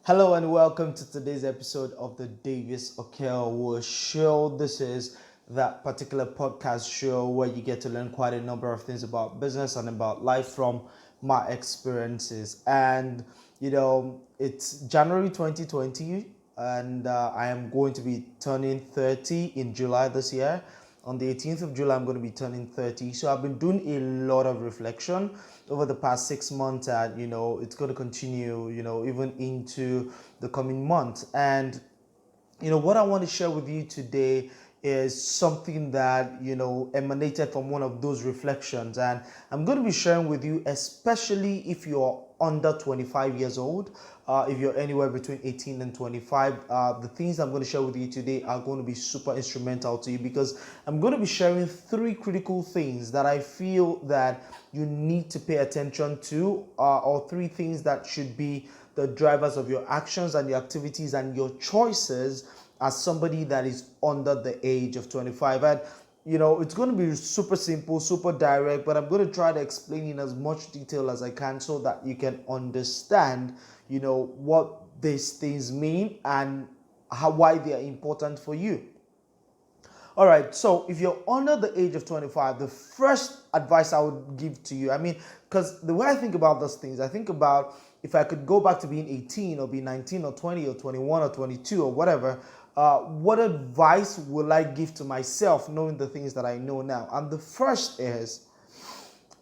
Hello and welcome to today's episode of the Davis Okelwo Show. This is that particular podcast show where you get to learn quite a number of things about business and about life from my experiences. And it's January 2020, and I am going to be turning 30 in July this year. On the 18th of July, I'm going to be turning 30. So I've been doing a lot of reflection over the past 6 months, and it's going to continue, even into the coming months. And what I want to share with you today is something that emanated from one of those reflections, and I'm going to be sharing with you, especially if you're under 25 years old. If you're anywhere between 18 and 25, the things I'm going to share with you today are going to be super instrumental to you, because I'm going to be sharing three critical things that I feel that you need to pay attention to, or three things that should be the drivers of your actions and your activities and your choices as somebody that is under the age of 25. And it's going to be super simple, super direct, but I'm going to try to explain in as much detail as I can so that you can understand what these things mean and why they are important for you. All right, so if you're under the age of 25, the first advice I would give to you, because the way I think about those things, I think about if I could go back to being 18 or be 19 or 20 or 21 or 22 or whatever, what advice will I give to myself knowing the things that I know now? And the first is,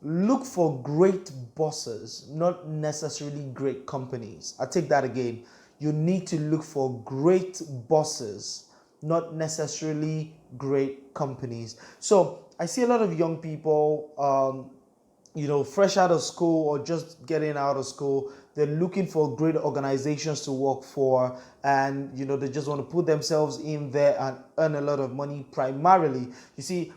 look for great bosses, not necessarily great companies. I take that again. You need to look for great bosses, not necessarily great companies. So I see a lot of young people, fresh out of school or just getting out of school. They're looking for great organizations to work for, and they just want to put themselves in there and earn a lot of money primarily. You see,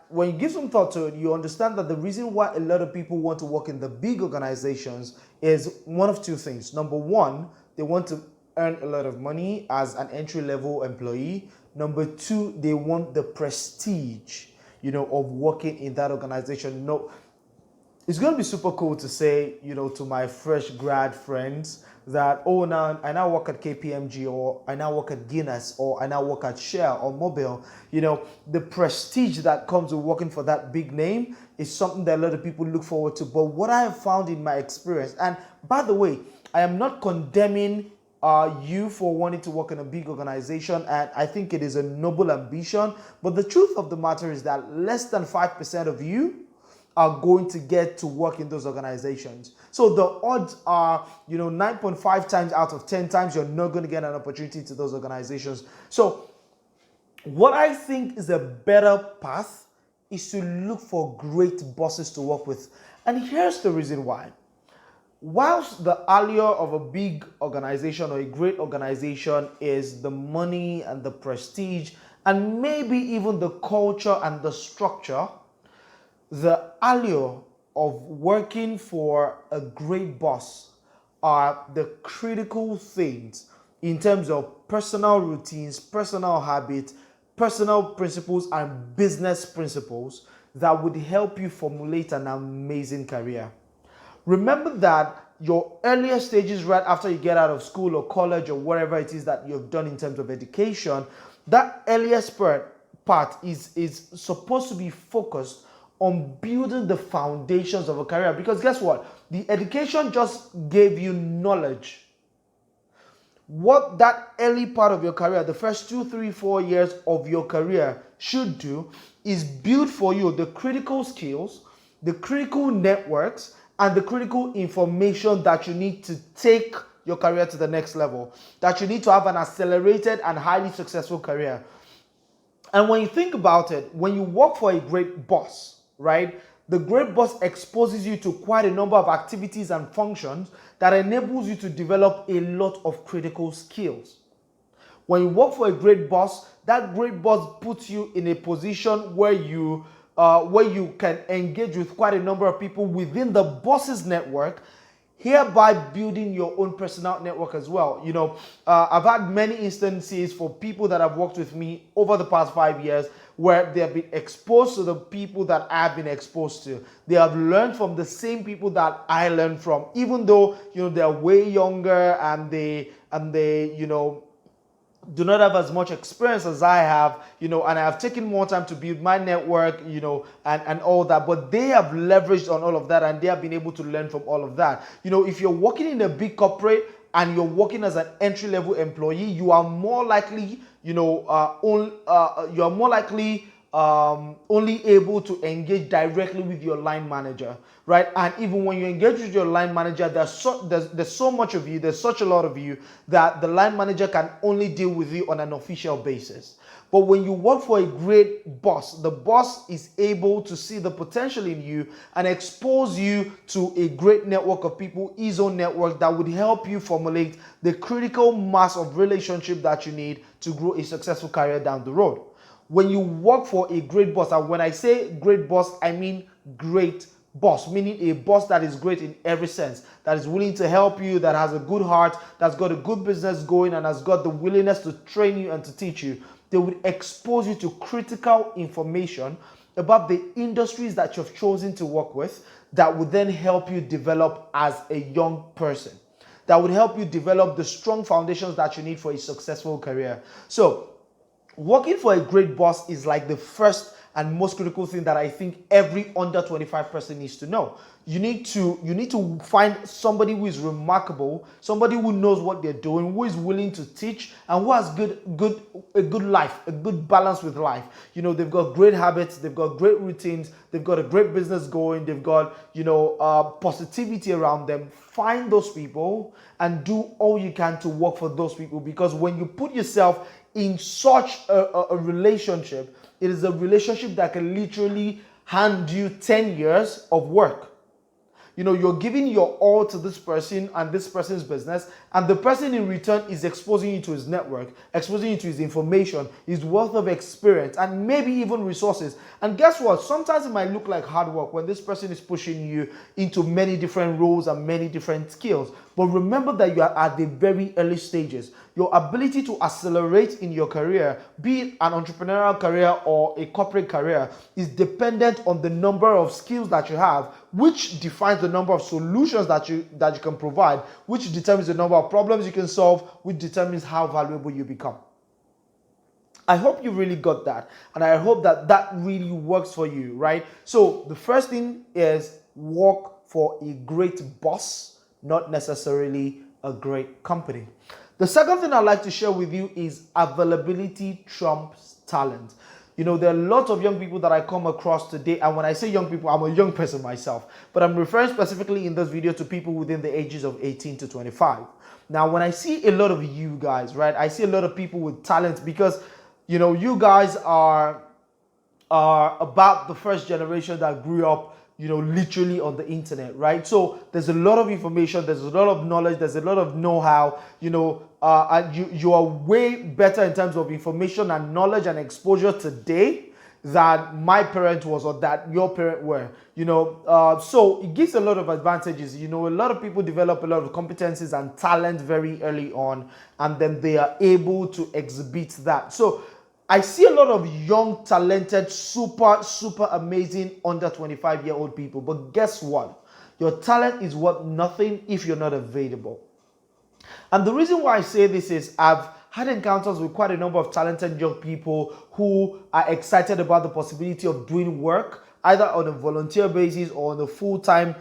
when you give some thought to it, you understand that the reason why a lot of people want to work in the big organizations is one of two things. Number one, they want to earn a lot of money as an entry-level employee. Number two, they want the prestige, of working in that organization. It's going to be super cool to say, to my fresh grad friends that, now I now work at KPMG, or I now work at Guinness, or I now work at Shell or Mobile. The prestige that comes with working for that big name is something that a lot of people look forward to. But what I have found in my experience, and by the way, I am not condemning you for wanting to work in a big organization, and I think it is a noble ambition. But the truth of the matter is that less than 5% of you are going to get to work in those organizations. So the odds are, 9.5 times out of 10 times you're not going to get an opportunity to those organizations. So what I think is a better path is to look for great bosses to work with. And here's the reason why. Whilst the allure of a big organization or a great organization is the money and the prestige and maybe even the culture and the structure, the allure of working for a great boss are the critical things in terms of personal routines, personal habits, personal principles, and business principles that would help you formulate an amazing career. Remember that your earlier stages right after you get out of school or college or whatever it is that you've done in terms of education, that earliest part is supposed to be focused on building the foundations of a career. Because guess what? The education just gave you knowledge. What that early part of your career, the first 2, 3, 4 years of your career should do is build for you the critical skills, the critical networks, and the critical information that you need to take your career to the next level, that you need to have an accelerated and highly successful career. And when you think about it, when you work for a great boss, right, the great boss exposes you to quite a number of activities and functions that enables you to develop a lot of critical skills. When you work for a great boss, that great boss puts you in a position where you can engage with quite a number of people within the boss's network, hereby building your own personal network as well. I've had many instances for people that have worked with me over the past 5 years where they have been exposed to the people that I've been exposed to. They have learned from the same people that I learned from, even though they're way younger and they they, do not have as much experience as I have, and I have taken more time to build my network, and all that, but they have leveraged on all of that and they have been able to learn from all of that. If you're working in a big corporate and you're working as an entry-level employee, you are more likely, only able to engage directly with your line manager, right? And even when you engage with your line manager, there's so much of you, there's such a lot of you that the line manager can only deal with you on an official basis. But when you work for a great boss, the boss is able to see the potential in you and expose you to a great network of people, his own network, that would help you formulate the critical mass of relationship that you need to grow a successful career down the road. When you work for a great boss, and when I say great boss, I mean great boss, meaning a boss that is great in every sense, that is willing to help you, that has a good heart, that's got a good business going, and has got the willingness to train you and to teach you. They would expose you to critical information about the industries that you've chosen to work with that would then help you develop as a young person, that would help you develop the strong foundations that you need for a successful career. So working for a great boss is like the first and most critical thing that I think every under 25 person needs to know. You need to find somebody who is remarkable, somebody who knows what they're doing, who is willing to teach, and who has a good life, a good balance with life. They've got great habits, they've got great routines, they've got a great business going, they've got positivity around them. Find those people and do all you can to work for those people, because when you put yourself in such a relationship, it is a relationship that can literally hand you 10 years of work. You're giving your all to this person and this person's business, and the person in return is exposing you to his network, exposing you to his information, his wealth of experience, and maybe even resources. And guess what? Sometimes it might look like hard work when this person is pushing you into many different roles and many different skills. But remember that you are at the very early stages. Your ability to accelerate in your career, be it an entrepreneurial career or a corporate career, is dependent on the number of skills that you have, which defines the number of solutions that you can provide, which determines the number of problems you can solve, which determines how valuable you become. I hope you really got that, and I hope that really works for you, right? So the first thing is work for a great boss, not necessarily a great company. The second thing I'd like to share with you is availability trumps talent. There are lots of young people that I come across today, and when I say young people, I'm a young person myself, but I'm referring specifically in this video to people within the ages of 18 to 25. Now, when I see a lot of you guys, right, I see a lot of people with talent, because, you guys are about the first generation that grew up literally on the internet, right? So there's a lot of information, there's a lot of knowledge, there's a lot of know-how, and you are way better in terms of information and knowledge and exposure today than my parent was or that your parent were, so it gives a lot of advantages. A lot of people develop a lot of competencies and talent very early on, and then they are able to exhibit that. So I see a lot of young, talented, super amazing under 25-year-old people. But guess what? Your talent is worth nothing if you're not available. And the reason why I say this is I've had encounters with quite a number of talented young people who are excited about the possibility of doing work, either on a volunteer basis or on a full-time,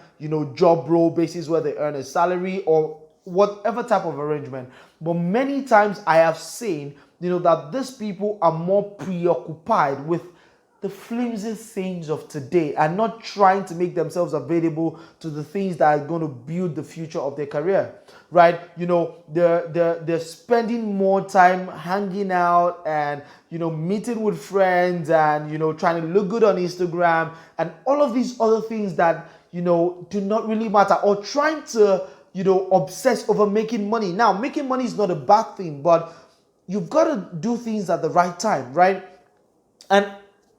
job role basis where they earn a salary or whatever type of arrangement. But many times I have seen that these people are more preoccupied with the flimsy things of today and not trying to make themselves available to the things that are going to build the future of their career, right? They're spending more time hanging out and, meeting with friends and, trying to look good on Instagram and all of these other things that, do not really matter, or trying to, obsess over making money. Now, making money is not a bad thing, but you've got to do things at the right time, right? And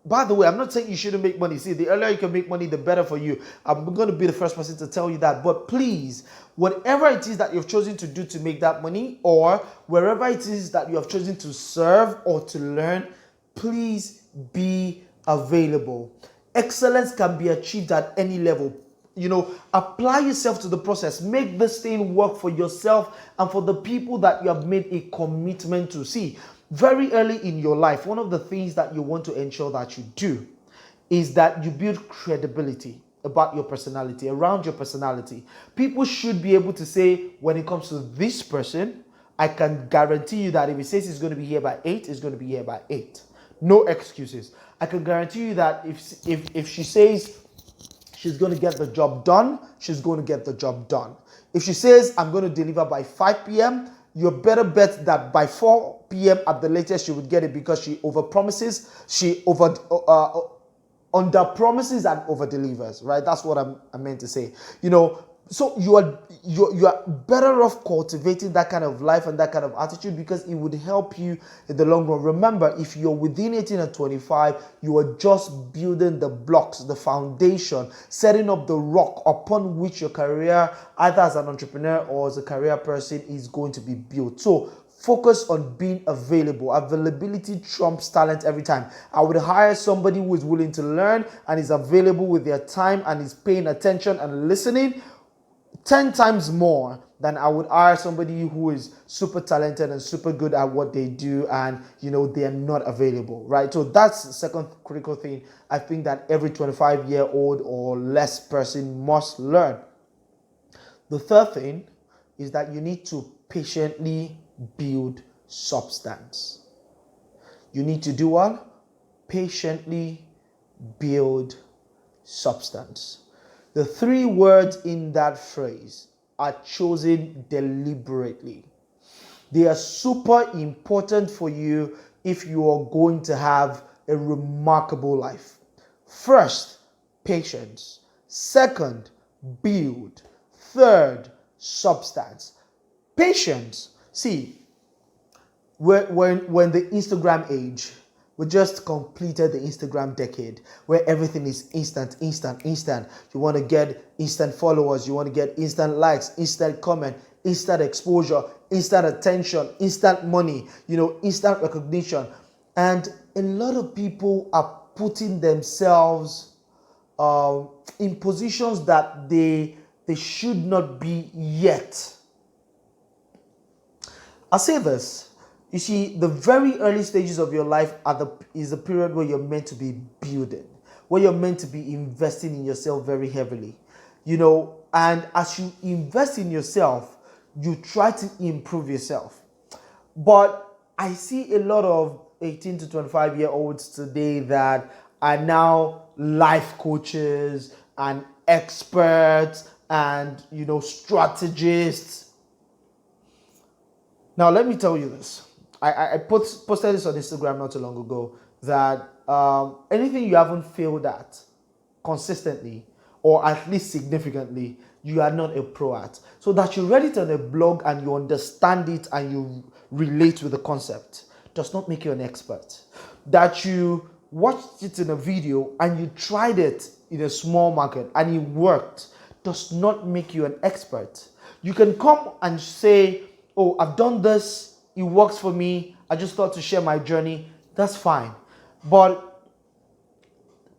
by the way, I'm not saying you shouldn't make money. See, the earlier you can make money, the better for you. I'm going to be the first person to tell you that. But please, whatever it is that you've chosen to do to make that money, or wherever it is that you have chosen to serve or to learn, please be available. Excellence can be achieved at any level. apply yourself to the process. Make this thing work for yourself and for the people that you have made a commitment to. See, very early in your life, one of the things that you want to ensure that you do is that you build credibility about your personality, around your personality. People should be able to say, when it comes to this person, I can guarantee you that if he says he's going to be here by 8, he's going to be here by 8. No excuses. I can guarantee you that if she says she's going to get the job done, she's going to get the job done. If she says, I'm going to deliver by 5 p.m., you better bet that by 4 p.m. at the latest, she would get it, because she overpromises, she under promises and over delivers, right? That's what I meant to say. So you are better off cultivating that kind of life and that kind of attitude, because it would help you in the long run. Remember, if you're within 18 and 25, you are just building the blocks, the foundation, setting up the rock upon which your career, either as an entrepreneur or as a career person, is going to be built. So focus on being available. Availability trumps talent every time. I would hire somebody who is willing to learn and is available with their time and is paying attention and listening 10 times more than I would hire somebody who is super talented and super good at what they do and, they are not available, right? So that's the second critical thing I think that every 25-year-old or less person must learn. The third thing is that you need to patiently build substance. You need to do what? Patiently build substance. The 3 words in that phrase are chosen deliberately. They are super important for you if you are going to have a remarkable life. First, patience. Second, build. Third, substance. Patience. See, when the Instagram age, we just completed the Instagram decade where everything is instant. You want to get instant followers. You want to get instant likes, instant comment, instant exposure, instant attention, instant money, instant recognition. And a lot of people are putting themselves in positions that they should not be yet. I'll say this. You see, the very early stages of your life is the period where you're meant to be building, where you're meant to be investing in yourself very heavily. And as you invest in yourself, you try to improve yourself. But I see a lot of 18 to 25-year-olds today that are now life coaches and experts and, strategists. Now, let me tell you this. I posted this on Instagram not too long ago, that anything you haven't failed at consistently or at least significantly, you are not a pro at. So that you read it on a blog and you understand it and you relate with the concept does not make you an expert. That you watched it in a video and you tried it in a small market and it worked does not make you an expert. You can come and say, oh, I've done this, it works for me, I just thought to share my journey. That's fine. But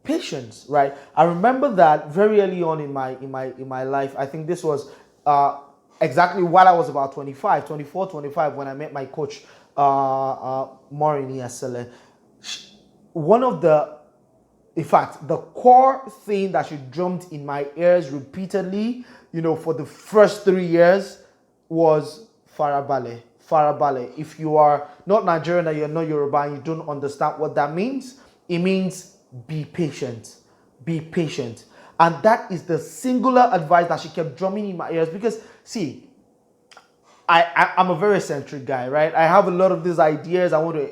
patience, right? I remember that very early on in my life. I think this was exactly while I was about 24, 25, when I met my coach, Maureen Yasele. In fact, the core thing that she drummed in my ears repeatedly, for the first 3 years was Farah Ballet. Farah Ballet. If you are not Nigerian and you're not Yoruba and you don't understand what that means, it means be patient. Be patient. And that is the singular advice that she kept drumming in my ears, because, see, I'm a very eccentric guy, right? I have a lot of these ideas I want to,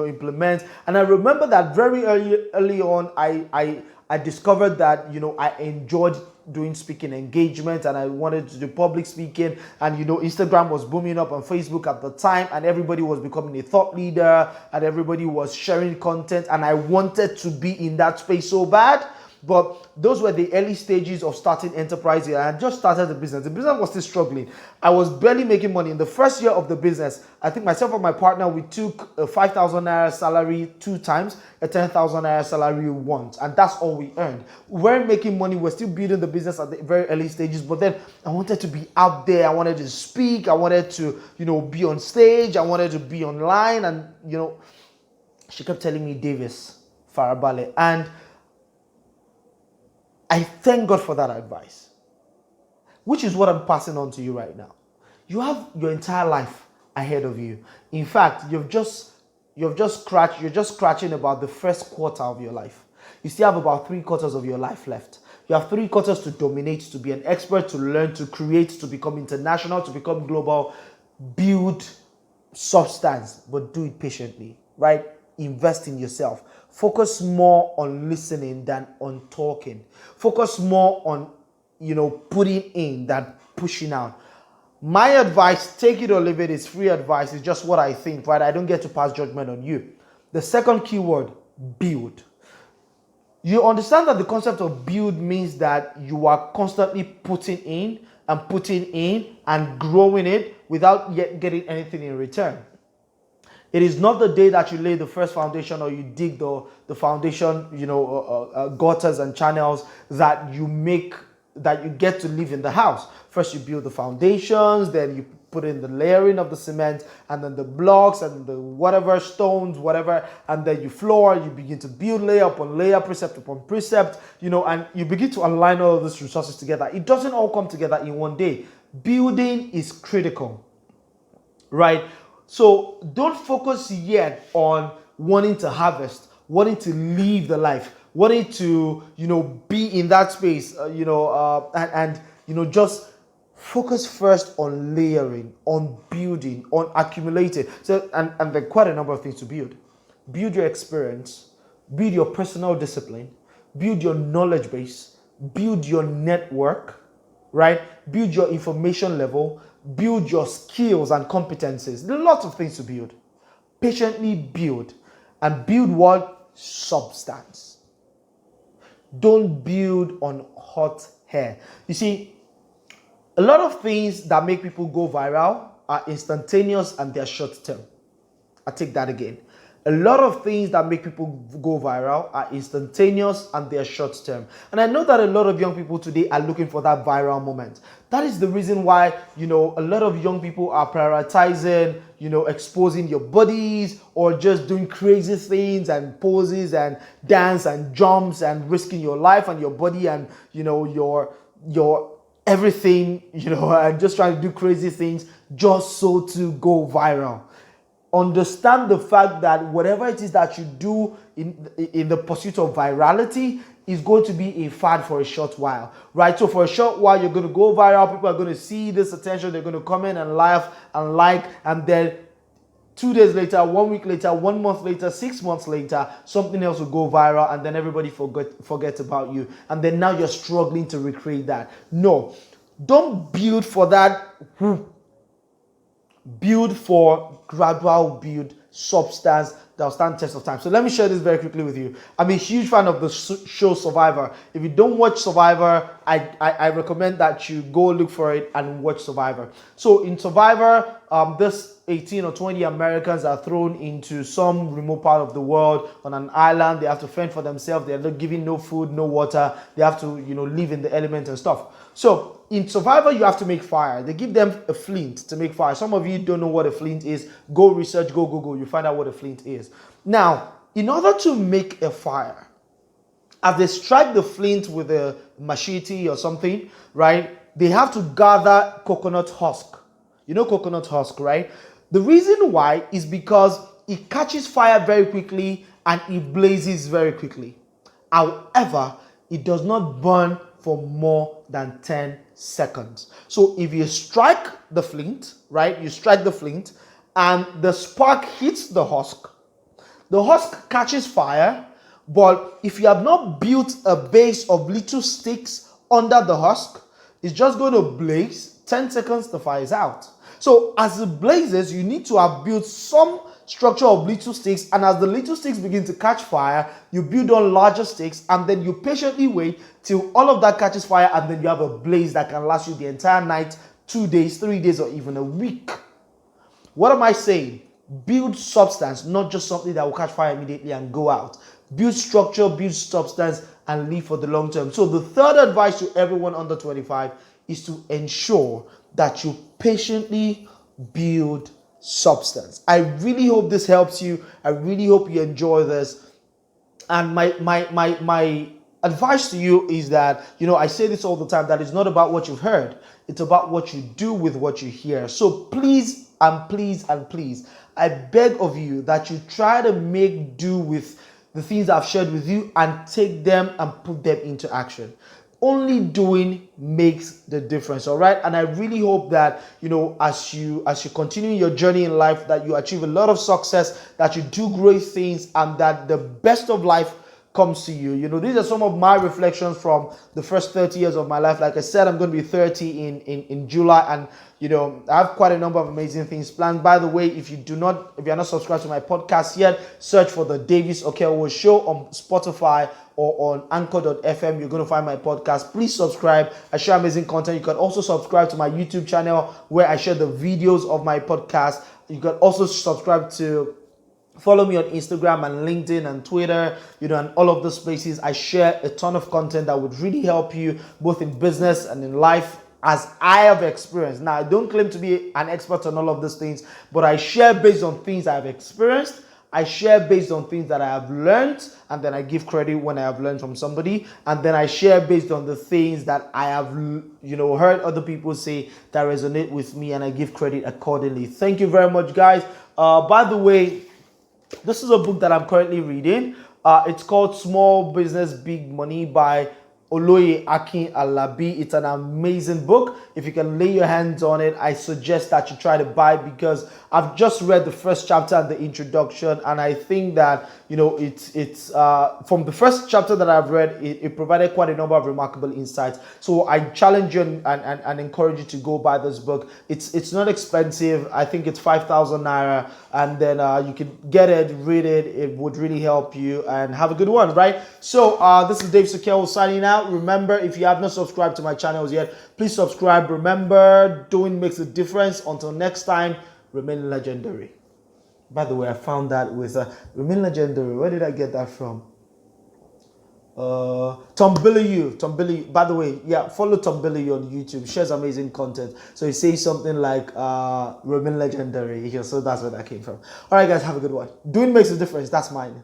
implement. And I remember that very early on, I discovered that, I enjoyed doing speaking engagements and I wanted to do public speaking, and Instagram was booming up on Facebook at the time and everybody was becoming a thought leader and everybody was sharing content, and I wanted to be in that space so bad. But those were the early stages of starting enterprise here. I had just started the business. The business was still struggling. I was barely making money. In the first year of the business, I think myself and my partner, we took a 5,000 naira salary 2 times, a 10,000 naira salary once. And that's all we earned. We weren't making money. We're still building the business at the very early stages. But then I wanted to be out there. I wanted to speak. I wanted to, be on stage. I wanted to be online. And, she kept telling me, Davis, Farah Ballet. And I thank God for that advice, which is what I'm passing on to you right now. You have your entire life ahead of you. In fact, you're just scratching about the first quarter of your life. You still have about 3/4 of your life left. You have 3/4 to dominate, to be an expert, to learn, to create, to become international, to become global, build substance, but do it patiently, right? Invest in yourself. Focus more on listening than on talking. Focus more on, putting in than pushing out. My advice, take it or leave it, is free advice. It's just what I think, right? I don't get to pass judgment on you. The second keyword, build. You understand that the concept of build means that you are constantly putting in and growing it without yet getting anything in return. It is not the day that you lay the first foundation or you dig the foundation, gutters and channels that you get to live in the house. First you build the foundations, then you put in the layering of the cement, and then the blocks and the whatever stones, whatever, and then you floor, you begin to build layer upon layer, precept upon precept, and you begin to align all of these resources together. It doesn't all come together in one day. Building is critical, right? So don't focus yet on wanting to harvest, wanting to live the life, wanting to, be in that space, just focus first on layering, on building, on accumulating. So, and there are quite a number of things to build. Build your experience, build your personal discipline, build your knowledge base, build your network, right? Build your information level, build your skills and competencies. There are lots of things to build. Patiently build. And build what? Substance. Don't build on hot air. You see, a lot of things that make people go viral are instantaneous and they're short term. I take that again. A lot of things that make people go viral are instantaneous and they're short term. And I know that a lot of young people today are looking for that viral moment. That is the reason why, a lot of young people are prioritizing, exposing your bodies or just doing crazy things and poses and dance and jumps and risking your life and your body and, your everything, and just trying to do crazy things just so to go viral. Understand the fact that whatever it is that you do in the pursuit of virality is going to be a fad for a short while, right? So for a short while, you're going to go viral. People are going to see this attention. They're going to comment and laugh and like. And then 2 days later, 1 week later, 1 month later, 6 months later, something else will go viral. And then everybody forgets about you. And then now you're struggling to recreate that. No, don't build for that. Build for gradual build substance that will stand test of time. So let me share this very quickly with you. I'm a huge fan of the show Survivor. If you don't watch Survivor, I recommend that you go look for it and watch Survivor. So in Survivor, this 18 or 20 Americans are thrown into some remote part of the world on an island. They have to fend for themselves. They're not given no food, no water. They have to, live in the elements and stuff. So in Survivor, you have to make fire. They give them a flint to make fire. Some of you don't know what a flint is. Go research, go Google. You find out what a flint is. Now, in order to make a fire, as they strike the flint with a machete or something, right, they have to gather coconut husk. You know coconut husk, right? The reason why is because it catches fire very quickly and it blazes very quickly. However, it does not burn for more than 10 seconds. So if you strike the flint, right, you strike the flint and the spark hits the husk catches fire. But if you have not built a base of little sticks under the husk, it's just going to blaze. 10 seconds, the fire is out. So as it blazes, you need to have built some structure of little sticks, and as the little sticks begin to catch fire, you build on larger sticks, and then you patiently wait till all of that catches fire, and then you have a blaze that can last you the entire night, 2 days, 3 days, or even a week. What am I saying? Build substance, not just something that will catch fire immediately and go out. Build structure, build substance, and live for the long term. So the third advice to everyone under 25 is to ensure that you patiently build substance. I really hope this helps you. I really hope you enjoy this. And my advice to you is that, I say this all the time, that it's not about what you've heard. It's about what you do with what you hear. So please and please and please, I beg of you that you try to make do with the things I've shared with you and take them and put them into action. Only doing makes the difference, all right? And I really hope that, as you continue your journey in life, that you achieve a lot of success, that you do great things, and that the best of life comes to you. These are some of my reflections from the first 30 years of my life. Like I said, I'm going to be 30 in July, and I have quite a number of amazing things planned. By the way, if you're not subscribed to my podcast yet, search for the Davis Okeowo Show on Spotify or on anchor.fm. You're going to find my podcast. Please subscribe. I share amazing content. You can also subscribe to my YouTube channel where I share the videos of my podcast. You can also subscribe to follow me on Instagram and LinkedIn and Twitter, and all of those places. I share a ton of content that would really help you both in business and in life, as I have experienced. Now, I don't claim to be an expert on all of these things, but I share based on things I have experienced. I share based on things that I have learned, and then I give credit when I have learned from somebody, and then I share based on the things that I have, heard other people say that resonate with me, and I give credit accordingly. Thank you very much, guys. By the way, this is a book that I'm currently reading. It's called Small Business, Big Money by Oloye Akin Alabi. It's an amazing book. If you can lay your hands on it, I suggest that you try to buy it, because I've just read the first chapter and the introduction, and I think that it's from the first chapter that I've read, it provided quite a number of remarkable insights. So I challenge you and encourage you to go buy this book. It's not expensive. I think it's 5,000 naira, and then you can get it, read it. It would really help you, and have a good one, right? So this is Dave Okeowo signing out. Remember, if you have not subscribed to my channels yet, please subscribe. Remember, doing makes a difference. Until next time, remain legendary. By the way, I found that with remain legendary. Where did I get that from? Tom Billy. By the way, follow Tom Billy on YouTube. Shares amazing content. So he says something like remain legendary. So that's where that came from. All right, guys, have a good one. Doing makes a difference. That's mine.